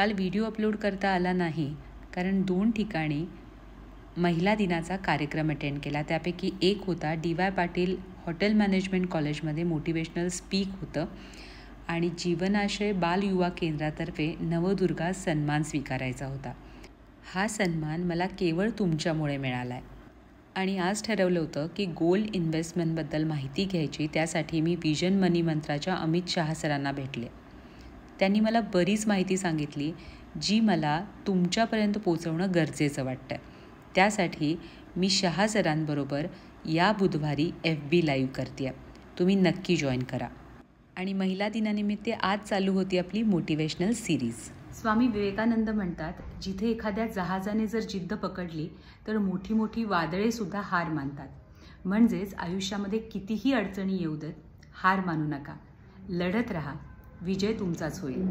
काल video upload करता आला नाही कारण 2 ठिकाणी महिला दिनाचा कार्यक्रम अटेंड केला. त्यापैकी एक होता DY पाटील हॉटेल मॅनेजमेंट कॉलेजमध्ये मोटिवेशनल स्पीक होतं आणि जीवनाशय बाल युवा केंद्रातर्फे नवदुर्गा सन्मान स्वीकारायचा होता. हा सन्मान मला केवळ तुमच्यामुळे मिळाला आहे आणि आज ठरवलं होतं की गोल्ड इन्व्हेस्टमेंटबद्दल माहिती घ्यायची. त्यासाठी मी विजन मनी मंत्राच्या अमित शहा सरांना भेटले. त्यांनी मला बरीच माहिती सांगितली जी मला तुमच्यापर्यंत पोचवणं गरजेचं वाटतं. त्यासाठी मी शहा सरांबरोबर या बुधवारी FB लाईव्ह करते आहे. तुम्ही नक्की जॉईन करा. आणि महिला दिनानिमित्त आज चालू होती आपली मोटिवेशनल सिरीज. स्वामी विवेकानंद म्हणतात, जिथे एखाद्या जहाजाने जर जिद्द पकडली तर मोठी मोठी वादळेसुद्धा हार मानतात. म्हणजेच आयुष्यामध्ये कितीही अडचणी येऊ देत, हार मानू नका. लढत राहा, विजय तुमचाच होईल.